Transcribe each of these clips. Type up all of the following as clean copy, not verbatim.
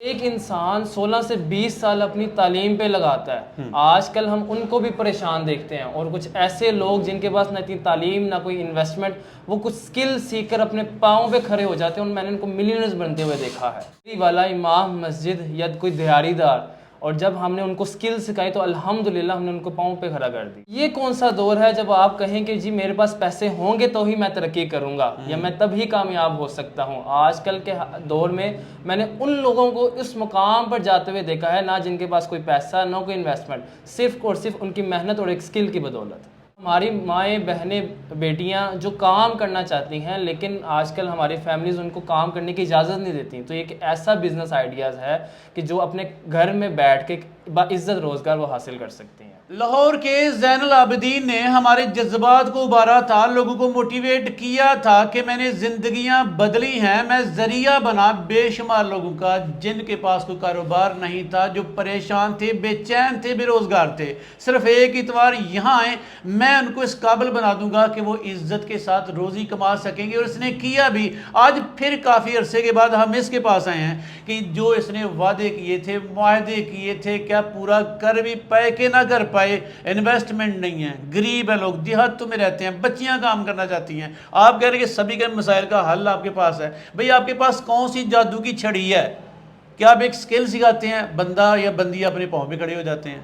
ایک انسان 16 سے 20 سال اپنی تعلیم پہ لگاتا ہے. آج کل ہم ان کو بھی پریشان دیکھتے ہیں, اور کچھ ایسے لوگ جن کے پاس نہ اتنی تعلیم نہ کوئی انویسٹمنٹ, وہ کچھ سکل سیکھ کر اپنے پاؤں پہ کھڑے ہو جاتے ہیں, اور میں نے ان کو ملینرز بنتے ہوئے دیکھا ہے. والا امام مسجد یا کوئی دیہاری دار, اور جب ہم نے ان کو سکل سکھائی تو الحمدللہ ہم نے ان کو پاؤں پہ کھڑا کر دی. یہ کون سا دور ہے جب آپ کہیں کہ جی میرے پاس پیسے ہوں گے تو ہی میں ترقی کروں گا یا میں تب ہی کامیاب ہو سکتا ہوں. آج کل کے دور میں نے ان لوگوں کو اس مقام پر جاتے ہوئے دیکھا ہے, نہ جن کے پاس کوئی پیسہ نہ کوئی انویسٹمنٹ, صرف اور صرف ان کی محنت اور ایک سکل کی بدولت. ہماری مائیں بہنیں بیٹیاں جو کام کرنا چاہتی ہیں, لیکن آج کل ہماری فیملیز ان کو کام کرنے کی اجازت نہیں دیتی. تو ایک ایسا بزنس آئیڈیاز ہے کہ جو اپنے گھر میں بیٹھ کے باعزت روزگار وہ حاصل کر سکتی ہیں. لاہور کے زین العابدین نے ہمارے جذبات کو ابھارا تھا, لوگوں کو موٹیویٹ کیا تھا کہ میں نے زندگیاں بدلی ہیں. میں ذریعہ بنا بے شمار لوگوں کا جن کے پاس کوئی کاروبار نہیں تھا, جو پریشان تھے, بے چین تھے, بے روزگار تھے. صرف ایک اتوار یہاں آئیں, میں ان کو اس قابل بنا دوں گا کہ وہ عزت کے ساتھ روزی کما سکیں گے. اور اس نے کیا بھی. آج پھر کافی عرصے کے بعد ہم اس کے پاس آئے ہیں کہ جو اس نے وعدے کیے تھے, معاہدے کیے تھے, کیا پورا کر بھی پائے کہ نہ کر پائے. انویسٹمنٹ نہیں ہے, غریب ہیں لوگ, دیہاتوں میں رہتے ہیں, بچیاں کام کرنا چاہتی ہیں. آپ کہہ رہے ہیں کہ سبھی کے مسائل کا حل آپ کے پاس ہے. بھئی آپ کے پاس کون سی جادو کی چھڑی ہے؟ کیا آپ ایک سکل سکھاتے ہیں, بندہ یا بندی اپنے پاؤں پہ کھڑے ہو جاتے ہیں؟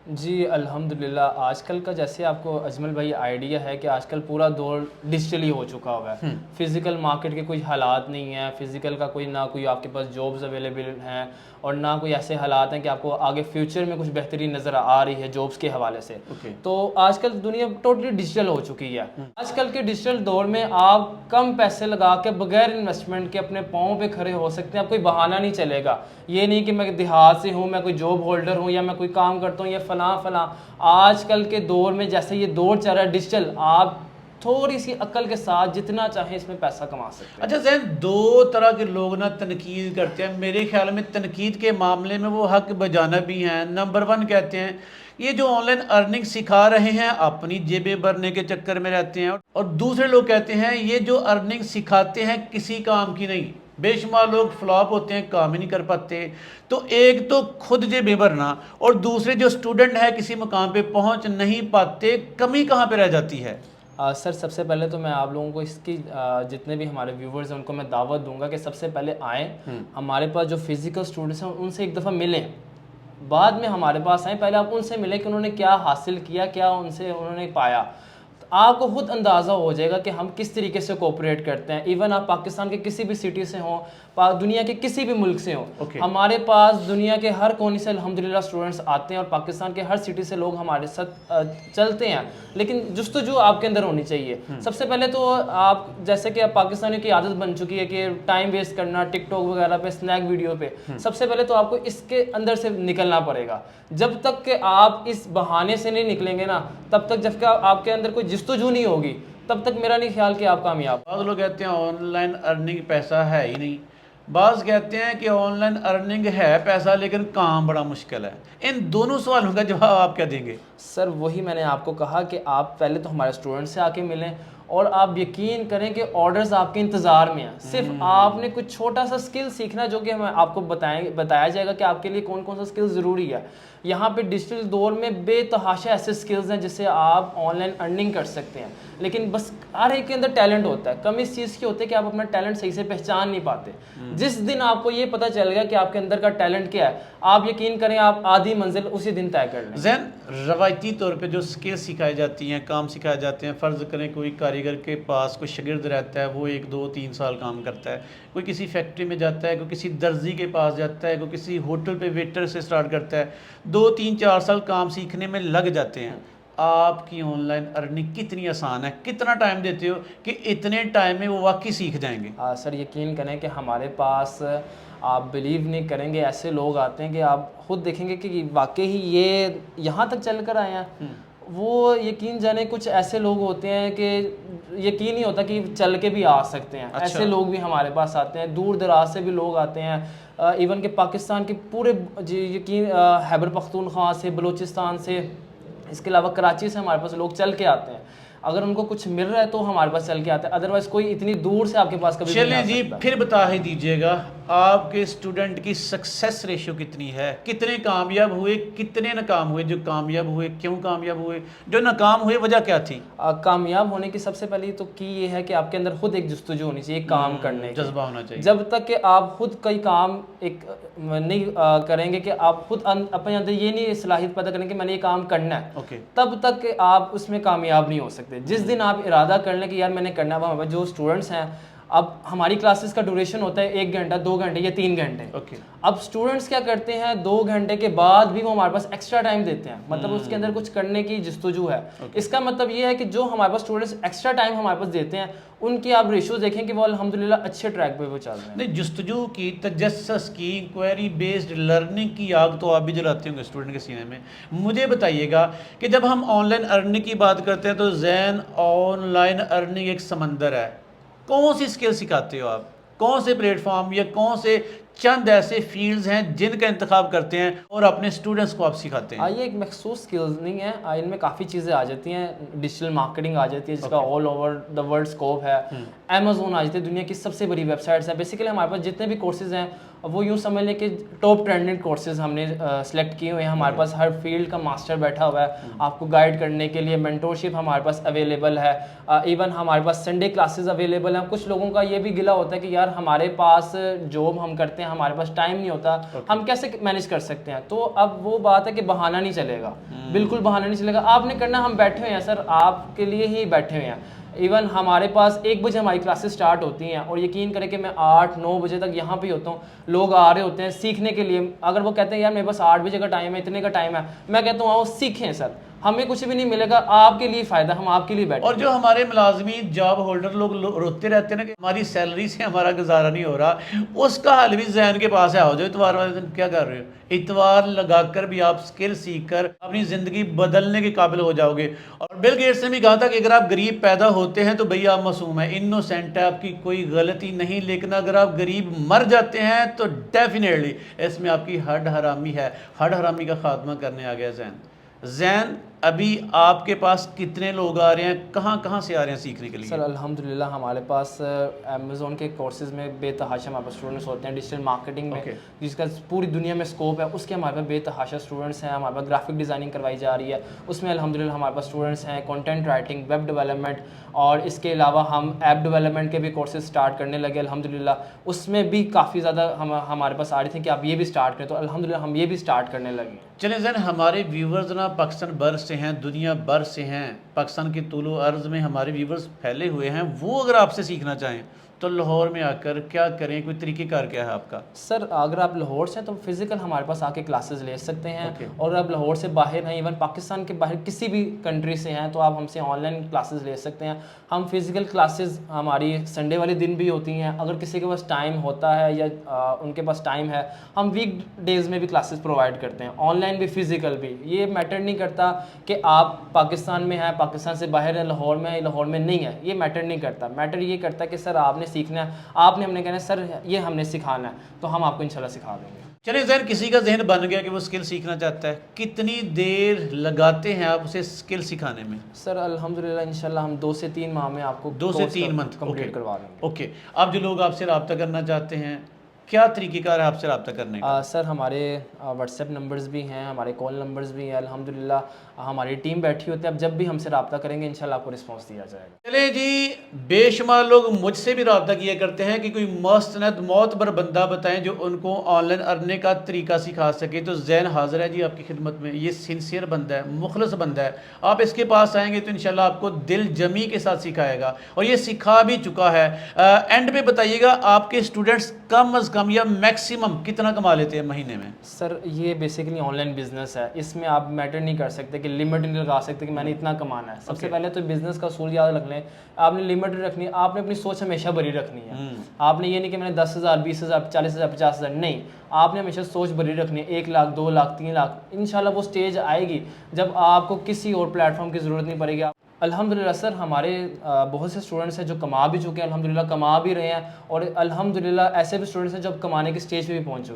جی الحمدللہ. آج کل کا جیسے آپ کو اجمل بھائی آئیڈیا ہے کہ آج کل پورا دور ڈیجیٹلی ہو چکا ہوا ہے. فزیکل مارکیٹ کے کوئی حالات نہیں ہیں, فزیکل کا کوئی نہ کوئی آپ کے پاس جابز اویلیبل ہیں, اور نہ کوئی ایسے حالات ہیں کہ آپ کو آگے فیوچر میں کچھ بہترین نظر آ رہی ہے جابز کے حوالے سے. تو آج کل دنیا ٹوٹلی ڈیجیٹل ہو چکی ہے. آج کل کے ڈیجیٹل دور میں آپ کم پیسے لگا کے بغیر انویسٹمنٹ کے اپنے پاؤں پہ کھڑے ہو سکتے ہیں. آپ کوئی بہانہ نہیں چلے گا. یہ نہیں کہ میں دیہات سے ہوں, میں کوئی جاب ہولڈر ہوں, یا میں کوئی کام کرتا ہوں, یا فلاں. آج کل کے دور میں جیسے یہ دور چل رہا ہے ڈیجیٹل, آپ تھوڑی سی عقل کے ساتھ جتنا چاہیں اس میں پیسہ کما سکتے ہیں. اچھا زین, دو طرح کے لوگ نا تنقید کرتے ہیں. میرے خیال میں تنقید کے معاملے میں وہ حق بجانب بھی ہیں. نمبر 1 کہتے ہیں یہ جو آن لائن ارننگ سکھا رہے ہیں اپنی جیبیں بھرنے کے چکر میں رہتے ہیں, اور دوسرے لوگ کہتے ہیں یہ جو ارننگ سکھاتے ہیں کسی کام کی نہیں. بے شمار لوگ فلاپ ہوتے ہیں, کام ہی نہیں کر پاتے. تو ایک تو خود جیبیں بھرنا, اور دوسرے جو اسٹوڈنٹ ہے کسی مقام پہ پہنچ نہیں پاتے. کمی کہاں پہ رہ جاتی ہے؟ سر سب سے پہلے تو میں آپ لوگوں کو اس کی جتنے بھی ہمارے ویورز ہیں ان کو میں دعوت دوں گا کہ سب سے پہلے آئیں, ہمارے پاس جو فزیکل اسٹوڈنٹس ہیں ان سے ایک دفعہ ملیں, بعد میں ہمارے پاس آئیں. پہلے آپ ان سے ملیں کہ انہوں نے کیا حاصل کیا, کیا ان سے انہوں نے پایا. آپ کو خود اندازہ ہو جائے گا کہ ہم کس طریقے سے کوپریٹ کرتے ہیں. ایون آپ پاکستان کے کسی بھی سٹی سے ہوں, دنیا کے کسی بھی ملک سے ہوں, ہمارے پاس دنیا کے ہر کونے سے الحمدللہ اسٹوڈنٹس آتے ہیں, اور پاکستان کے ہر سٹی سے لوگ ہمارے ساتھ چلتے ہیں. لیکن جستجو آپ کے اندر ہونی چاہیے. سب سے پہلے تو آپ جیسے کہ پاکستانیوں کی عادت بن چکی ہے کہ ٹائم ویسٹ کرنا ٹک ٹاک وغیرہ پہ, اسنیک ویڈیو پہ. سب سے پہلے تو آپ کو اس کے اندر سے نکلنا پڑے گا. جب تک کہ آپ اس بہانے سے نہیں نکلیں گے نا, تب تک جب کہ آپ کے اندر کوئی جستجو نہیں ہوگی, تب تک میرا نہیں خیال کہ آپ کامیاب. بعض لوگ کہتے ہیں آن لائن ارننگ پیسہ ہے ہی نہیں. بعض کہتے ہیں کہ آن لائن ارننگ ہے پیسہ لیکن کام بڑا مشکل ہے. ان دونوں سوالوں کا جواب آپ کیا دیں گے؟ سر وہی میں نے آپ کو کہا کہ آپ پہلے تو ہمارے اسٹوڈنٹ سے آ کے ملیں, اور آپ یقین کریں کہ آرڈرز آپ کے انتظار میں ہیں. صرف آپ نے کچھ چھوٹا سا سکل سیکھنا جو کہ ہمیں آپ کو بتایا جائے گا کہ آپ کے لیے کون کون سا سکل ضروری ہے. یہاں پہ ڈیجیٹل دور میں بے تحاشا ایسے سکلز ہیں جس سے آپ آن لائن ارننگ کر سکتے ہیں. لیکن بس ہر ایک کے اندر ٹیلنٹ ہوتا ہے. کمی اس چیز کی ہوتی ہے کہ آپ اپنا ٹیلنٹ صحیح سے پہچان نہیں پاتے. جس دن آپ کو یہ پتہ چل گیا کہ آپ کے اندر کا ٹیلنٹ کیا ہے, آپ یقین کریں آپ آدھی منزل اسی دن طے کر لیں. زین, روایتی طور پہ جو سکل سکھائی جاتی ہیں, کام سکھائے جاتے ہیں, فرض کریں کوئی کاریگر کے پاس کوئی شاگرد رہتا ہے, وہ 1 2 3 سال کام کرتا ہے. کوئی کسی فیکٹری میں جاتا ہے, کوئی کسی درزی کے پاس جاتا ہے, کوئی کسی ہوٹل پہ ویٹر سے سٹارٹ کرتا ہے. 2 3 4 سال کام سیکھنے میں لگ جاتے ہیں. آپ کی آن لائن ارننگ کتنی آسان ہے؟ کتنا ٹائم دیتے ہو کہ اتنے ٹائم میں وہ واقعی سیکھ جائیں گے؟ سر یقین کریں کہ ہمارے پاس, آپ بلیو نہیں کریں گے, ایسے لوگ آتے ہیں کہ آپ خود دیکھیں گے کہ واقعی یہ یہاں تک چل کر آئے ہیں. وہ یقین جانے کچھ ایسے لوگ ہوتے ہیں کہ یقین نہیں ہوتا کہ چل کے بھی آ سکتے ہیں. ایسے لوگ بھی ہمارے پاس آتے ہیں, دور دراز سے بھی لوگ آتے ہیں. ایون کہ پاکستان کے پورے یقین خیبر پختونخوا سے, بلوچستان سے, اس کے علاوہ کراچی سے ہمارے پاس لوگ چل کے آتے ہیں. اگر ان کو کچھ مل رہا ہے تو ہمارے پاس چل کے آتا ہے, ادروائز کوئی اتنی دور سے آپ کے پاس کبھی چلیں جی پھر بتا ہی دیجئے گا آپ کے اسٹوڈنٹ کی سکسیس ریشو کتنی ہے, کتنے کامیاب ہوئے, کتنے ناکام ہوئے, جو کامیاب ہوئے کیوں کامیاب ہوئے, جو ناکام ہوئے وجہ کیا تھی؟ کامیاب ہونے کی سب سے پہلی تو کی یہ ہے کہ آپ کے اندر خود ایک جستجو ہونی چاہیے کام کرنے کی, جذبہ ہونا چاہیے. جب تک کہ آپ خود کوئی کام ایک نہیں کریں گے کہ آپ خود اپنے اندر یہ نہیں صلاحیت پیدا کریں کہ میں نے یہ کام کرنا ہے, تب تک کہ آپ اس میں کامیاب نہیں ہو سکتے. جس دن آپ ارادہ کر لیں کہ یار میں نے کرنا ہے, ہمارے جو اسٹوڈنٹس ہیں, اب ہماری کلاسز کا ڈیوریشن ہوتا ہے 1 گھنٹہ 2 گھنٹے یا 3 گھنٹے. اب اسٹوڈنٹس کیا کرتے ہیں 2 گھنٹے کے بعد بھی وہ ہمارے پاس ایکسٹرا ٹائم دیتے ہیں, مطلب اس کے اندر کچھ کرنے کی جستجو ہے. اس کا مطلب یہ ہے کہ جو ہمارے پاس اسٹوڈنٹس ایکسٹرا ٹائم ہمارے پاس دیتے ہیں ان کی آپ ریشو دیکھیں کہ وہ الحمدللہ اچھے ٹریک پہ وہ چل رہے ہیں. نہیں, جستجو کی, تجسس کی, انکوائری بیسڈ لرننگ کی آگ تو آپ بھی جلاتے ہوں گے اسٹوڈنٹ کے سینے میں. مجھے بتائیے گا کہ جب ہم آن لائن ارننگ کی بات کرتے ہیں تو زین آن لائن ارننگ ایک سمندر ہے. کون سی اسکل سکھاتے ہو آپ, کون سے پلیٹ فارم یا کون سے چند ایسے فیلڈز ہیں جن کا انتخاب کرتے ہیں اور اپنے اسٹوڈنٹس کو آپ سکھاتے ہیں؟ یہ ایک مخصوص سکلز نہیں ہے, ان میں کافی چیزیں آ جاتی ہیں. ڈیجیٹل مارکیٹنگ آ جاتی ہے جس کا all over the world scope ہے. امیزون آ جاتی ہے, دنیا کی سب سے بڑی ویب سائٹس ہیں. بیسیکلی ہمارے پاس جتنے بھی کورسز ہیں وہ یوں سمجھ لیں کہ ٹاپ ٹرینڈنگ کورسز ہم نے سلیکٹ کیے ہوئے ہیں. ہمارے پاس ہر فیلڈ کا ماسٹر بیٹھا ہوا ہے آپ کو گائیڈ کرنے کے لیے. مینٹورشپ ہمارے پاس اویلیبل ہے. ایون ہمارے پاس سنڈے کلاسز اویلیبل ہیں. کچھ لوگوں کا یہ بھی گلہ ہوتا ہے کہ یار ہمارے پاس جاب ہم کرتے ہیں, ہمارے پاس ٹائم نہیں ہوتا, ہم کیسے مینیج کر سکتے ہیں. تو اب وہ بات ہے کہ بہانہ نہیں چلے گا, بالکل بہانہ نہیں چلے گا. آپ نے کرنا, ہم بیٹھے ہوئے ہیں سر, آپ کے لیے ہی بیٹھے ہوئے ہیں. ایون ہمارے پاس 1 بجے ہماری کلاسز سٹارٹ ہوتی ہیں اور یقین کریں کہ میں 8-9 بجے تک یہاں پہ ہوتا ہوں. لوگ آ رہے ہوتے ہیں سیکھنے کے لیے. اگر وہ کہتے ہیں یار میرے پاس 8 بجے کا ٹائم ہے, اتنے کا ٹائم ہے, میں کہتا ہوں آؤ سیکھیں سر, ہمیں کچھ بھی نہیں ملے گا, آپ کے لیے فائدہ, ہم آپ کے لیے بیٹھے. اور جو ہمارے ملازمین جاب ہولڈر لوگ روتے رہتے ہیں نا کہ ہماری سیلری سے ہمارا گزارا نہیں ہو رہا, اس کا حل بھی ذہن کے پاس ہے. آؤ جو اتوار والے دن کیا کر رہے ہو, اتوار لگا کر بھی آپ سکل سیکھ کر اپنی زندگی بدلنے کے قابل ہو جاؤ گے. اور بل گیٹس نے بھی کہا تھا کہ اگر آپ غریب پیدا ہوتے ہیں تو بھیا آپ معصوم ہیں, انوسینٹ ہے, آپ کی کوئی غلطی نہیں. لیکن اگر آپ غریب مر جاتے ہیں تو ڈیفینیٹلی اس میں آپ کی ہڈ حرامی ہے. ہڈ حرامی کا خاتمہ کرنے آ گیا زین. ابھی آپ کے پاس کتنے لوگ آ رہے ہیں, کہاں کہاں سے آ رہے ہیں سیکھنے کے لیے؟ سر الحمدللہ ہمارے پاس امیزون کے کورسز میں بے تحاشا ہمارے پاس اسٹوڈنٹس ہوتے ہیں. ڈیجیٹل مارکیٹنگ میں جس کا پوری دنیا میں اسکوپ ہے اس کے ہمارے پاس بے تحاشا اسٹوڈنٹس ہیں. ہمارے پاس گرافک ڈیزائننگ کروائی جا رہی ہے, اس میں الحمدللہ ہمارے پاس اسٹوڈنٹس ہیں. کنٹینٹ رائٹنگ, ویب ڈیولپمنٹ, اور اس کے علاوہ ہم ایپ ڈیولپمنٹ کے بھی کورسز سٹارٹ کرنے لگے الحمدللہ. اس میں بھی کافی زیادہ ہمارے پاس آ رہی تھیں کہ آپ یہ بھی سٹارٹ کریں, تو الحمدللہ ہم یہ بھی سٹارٹ کرنے لگے. چلیں زین, ہمارے ویورز نا پاکستان بھر سے ہیں, دنیا بھر سے ہیں, پاکستان کی طول و عرض میں ہمارے ویورز پھیلے ہوئے ہیں. وہ اگر آپ سے سیکھنا چاہیں تو لاہور میں آ کر کیا کریں, کوئی طریقہ کار کیا ہے آپ کا؟ سر اگر آپ لاہور سے ہیں تو فزیکل ہمارے پاس آ کے کلاسز لے سکتے ہیں. اور آپ لاہور سے باہر ہیں, ایون پاکستان کے باہر کسی بھی کنٹری سے ہیں, تو آپ ہم سے آن لائن کلاسز لے سکتے ہیں. ہم فزیکل کلاسز ہماری سنڈے والے دن بھی ہوتی ہیں. اگر کسی کے پاس ٹائم ہوتا ہے یا ان کے پاس ٹائم ہے, ہم ویک ڈیز میں بھی کلاسز پرووائڈ کرتے ہیں, آن لائن بھی فزیکل بھی. یہ میٹر نہیں کرتا کہ آپ پاکستان میں ہیں, پاکستان سے باہر ہیں, لاہور میں ہے, لاہور میں نہیں ہے, یہ میٹر نہیں کرتا. میٹر یہ کرتا ہے کہ سر آپ نے سیکھنا ہے, آپ نے ہم نے کہنا ہے سر یہ ہم نے سکھانا ہے, تو ہم آپ کو انشاءاللہ سکھا دیں گے. چلیں زین, کسی کا ذہن بن گیا کہ وہ سکل سیکھنا چاہتا ہے, کتنی دیر لگاتے ہیں آپ اسے سکل سکھانے میں؟ سر الحمدللہ انشاءاللہ ہم 2 سے 3 ماہ میں آپ کو 2 سے 3 منتھ کمپلیٹ کروا دیں گے. اوکے. اب جو لوگ آپ سے رابطہ کرنا چاہتے ہیں, کیا طریقہ کار ہے آپ سے رابطہ کرنے کا؟ سر ہمارے واٹس ایپ نمبرز بھی ہیں, ہمارے کال نمبرز بھی ہیں. الحمدللہ ہماری ٹیم بیٹھی ہوتی ہے, اب جب بھی ہم سے رابطہ کریں گے انشاءاللہ آپ کو رسپانس دیا جائے گا. چلیں جی, بے شمار لوگ مجھ سے بھی رابطہ کیا کرتے ہیں کہ کوئی مستند معتبر بندہ بتائیں جو ان کو آن لائن ارننگ کا طریقہ سکھا سکے. تو زین حاضر ہے جی آپ کی خدمت میں. یہ سنسیئر بندہ ہے, مخلص بندہ ہے. آپ اس کے پاس آئیں گے تو انشاءاللہ آپ کو دل جمی کے ساتھ سکھائے گا, اور یہ سکھا بھی چکا ہے. اینڈ پہ بتائیے گا آپ کے اسٹوڈنٹس کم از کم یا میکسیمم کتنا کما لیتے ہیں مہینے میں؟ سر یہ بیسیکلی آن لائن بزنس ہے, اس میں آپ میٹر نہیں کر سکتے کہ لمٹ نہیں لگا سکتے کہ میں نے اتنا کمانا ہے. سب سے پہلے تو بزنس کا اصول یاد رکھ لیں, آپ نے لمٹ رکھنی ہے, آپ نے اپنی سوچ ہمیشہ بری رکھنی ہے. آپ نے یہ نہیں کہ میں نے 10,000 20,000 40,000 50,000, نہیں, آپ نے ہمیشہ سوچ بری رکھنی ہے. 1 لاکھ 2 لاکھ 3 لاکھ, انشاءاللہ وہ سٹیج آئے گی جب آپ کو کسی اور پلیٹ فارم کی ضرورت نہیں پڑے گی. الحمدللہ سر ہمارے بہت سے اسٹوڈنٹس ہیں جو کما بھی چکے ہیں، الحمدللہ کما بھی رہے ہیں، اور الحمدللہ ایسے بھی اسٹوڈنٹس ہیں جو اب کمانے کی سٹیج پہ بھی پہنچ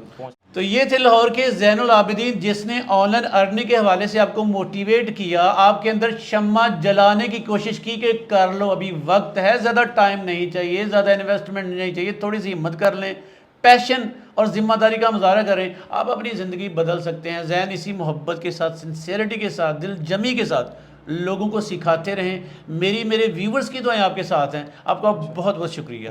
تو یہ تھے لاہور کے زین العابدین، جس نے آن لائن ارننگ کے حوالے سے آپ کو موٹیویٹ کیا، آپ کے اندر شمع جلانے کی کوشش کی کہ کر لو، ابھی وقت ہے، زیادہ ٹائم نہیں چاہیے، زیادہ انویسٹمنٹ نہیں چاہیے، تھوڑی سی ہمت کر لیں، پیشن اور ذمہ داری کا مظاہرہ کریں، آپ اپنی زندگی بدل سکتے ہیں۔ زین اسی محبت کے ساتھ، سنسیئرٹی کے ساتھ، دل جمی کے ساتھ لوگوں کو سکھاتے رہیں۔ میرے ویورز کی دعائیں آپ کے ساتھ ہیں۔ آپ کا بہت بہت شکریہ۔